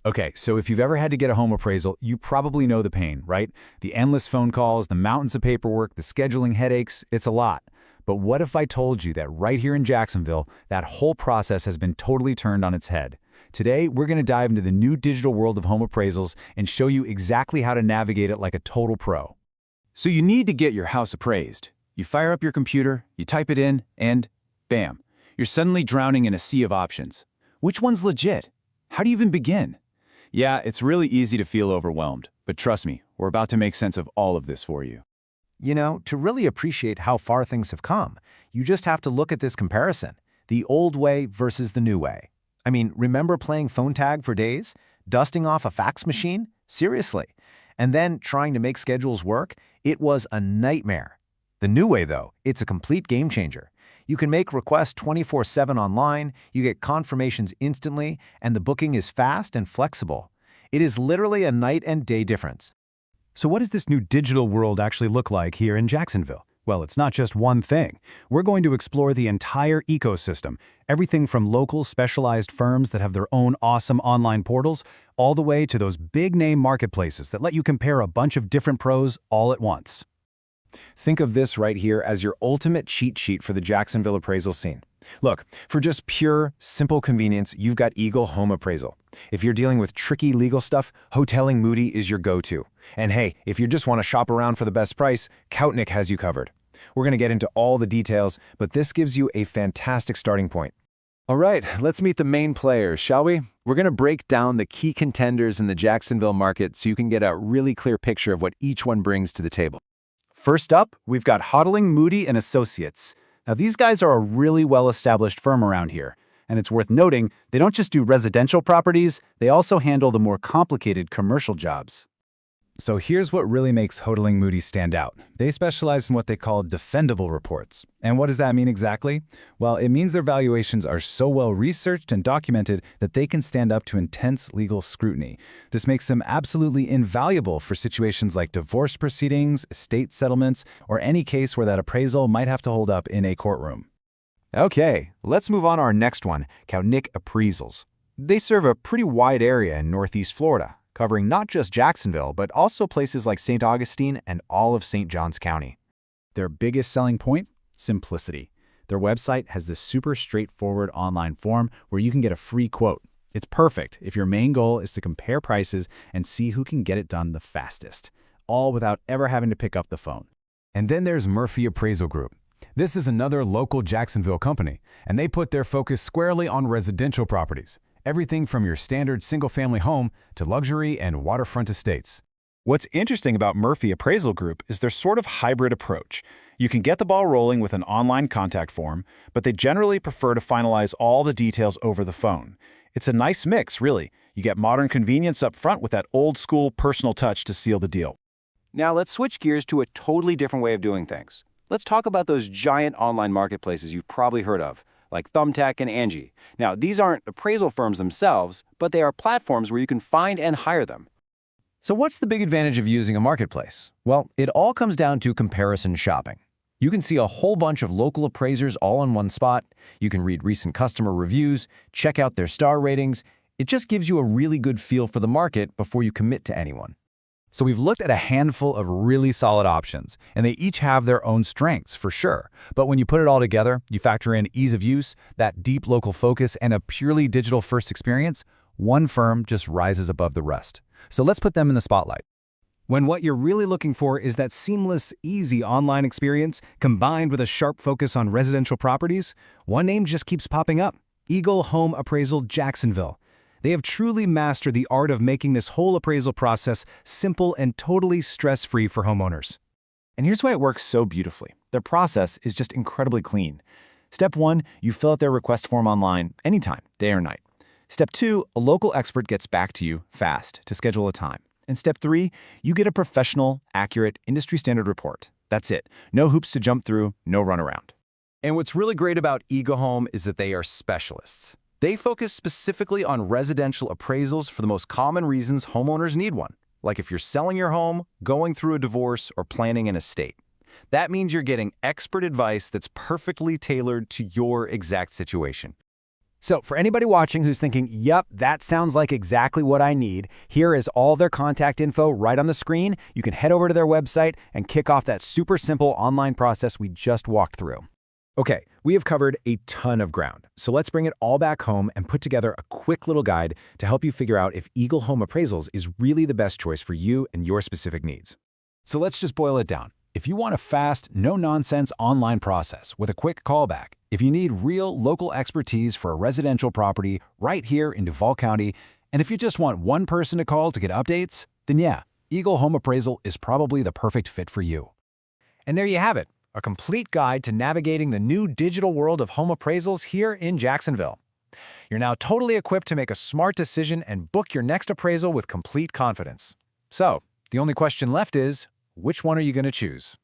Okay, so if you've ever had to get a home appraisal, you probably know the pain, right? The endless phone calls, the mountains of paperwork, the scheduling headaches, it's a lot. But what if I told you that right here in Jacksonville, that whole process has been totally turned on its head? Today, we're going to dive into the new digital world of home appraisals and show you exactly how to navigate it like a total pro. So you need to get your house appraised. You fire up your computer, you type it in, and bam, you're suddenly drowning in a sea of options. Which one's legit? How do you even begin? Yeah, it's really easy to feel overwhelmed, but trust me, we're about to make sense of all of this for you. You know, to really appreciate how far things have come, you just have to look at this comparison, the old way versus the new way. I mean, remember playing phone tag for days? Dusting off a fax machine? Seriously. And then trying to make schedules work? It was a nightmare. The new way, though, it's a complete game changer. You can make requests 24/7 online, you get confirmations instantly, and the booking is fast and flexible. It is literally a night and day difference. So what does this new digital world actually look like here in Jacksonville? Well, it's not just one thing. We're going to explore the entire ecosystem, everything from local specialized firms that have their own awesome online portals, all the way to those big-name marketplaces that let you compare a bunch of different pros all at once. Think of this right here as your ultimate cheat sheet for the Jacksonville appraisal scene. Look, for just pure, simple convenience, you've got Eagle Home Appraisal. If you're dealing with tricky legal stuff, Hotaling Moody is your go-to. And hey, if you just want to shop around for the best price, Koutnik has you covered. We're going to get into all the details, but this gives you a fantastic starting point. All right, let's meet the main players, shall we? We're going to break down the key contenders in the Jacksonville market so you can get a really clear picture of what each one brings to the table. First up, we've got Hotaling, Moody & Associates. Now, these guys are a really well-established firm around here, and it's worth noting they don't just do residential properties, they also handle the more complicated commercial jobs. So here's what really makes Hotaling Moody stand out. They specialize in what they call defendable reports. And what does that mean exactly? Well, it means their valuations are so well researched and documented that they can stand up to intense legal scrutiny. This makes them absolutely invaluable for situations like divorce proceedings, estate settlements, or any case where that appraisal might have to hold up in a courtroom. Okay, let's move on to our next one, Koutnik Appraisals. They serve a pretty wide area in Northeast Florida, covering not just Jacksonville, but also places like St. Augustine and all of St. Johns County. Their biggest selling point? Simplicity. Their website has this super straightforward online form where you can get a free quote. It's perfect if your main goal is to compare prices and see who can get it done the fastest, all without ever having to pick up the phone. And then there's Murphy Appraisal Group. This is another local Jacksonville company, and they put their focus squarely on residential properties. Everything from your standard single-family home to luxury and waterfront estates. What's interesting about Murphy Appraisal Group is their sort of hybrid approach. You can get the ball rolling with an online contact form, but they generally prefer to finalize all the details over the phone. It's a nice mix, really. You get modern convenience up front with that old-school personal touch to seal the deal. Now let's switch gears to a totally different way of doing things. Let's talk about those giant online marketplaces you've probably heard of, like Thumbtack and Angi. Now, these aren't appraisal firms themselves, but they are platforms where you can find and hire them. So what's the big advantage of using a marketplace? Well, it all comes down to comparison shopping. You can see a whole bunch of local appraisers all in one spot. You can read recent customer reviews, check out their star ratings. It just gives you a really good feel for the market before you commit to anyone. So we've looked at a handful of really solid options, and they each have their own strengths for sure. But when you put it all together, you factor in ease of use, that deep local focus, and a purely digital-first experience, one firm just rises above the rest. So let's put them in the spotlight. When what you're really looking for is that seamless, easy online experience combined with a sharp focus on residential properties, one name just keeps popping up: Eagle Home Appraisal Jacksonville. They have truly mastered the art of making this whole appraisal process simple and totally stress-free for homeowners. And here's why it works so beautifully. Their process is just incredibly clean. Step 1, you fill out their request form online anytime, day or night. Step 2, a local expert gets back to you fast to schedule a time. And Step 3, you get a professional, accurate, industry-standard report. That's it. No hoops to jump through, no runaround. And what's really great about Eagle Home is that they are specialists. They focus specifically on residential appraisals for the most common reasons homeowners need one, like if you're selling your home, going through a divorce, or planning an estate. That means you're getting expert advice that's perfectly tailored to your exact situation. So for anybody watching who's thinking, yep, that sounds like exactly what I need, here is all their contact info right on the screen. You can head over to their website and kick off that super simple online process we just walked through. Okay, we have covered a ton of ground, so let's bring it all back home and put together a quick little guide to help you figure out if Eagle Home Appraisals is really the best choice for you and your specific needs. So let's just boil it down. If you want a fast, no-nonsense online process with a quick callback, if you need real local expertise for a residential property right here in Duval County, and if you just want one person to call to get updates, then yeah, Eagle Home Appraisal is probably the perfect fit for you. And there you have it, a complete guide to navigating the new digital world of home appraisals here in Jacksonville. You're now totally equipped to make a smart decision and book your next appraisal with complete confidence. So, the only question left is, which one are you going to choose?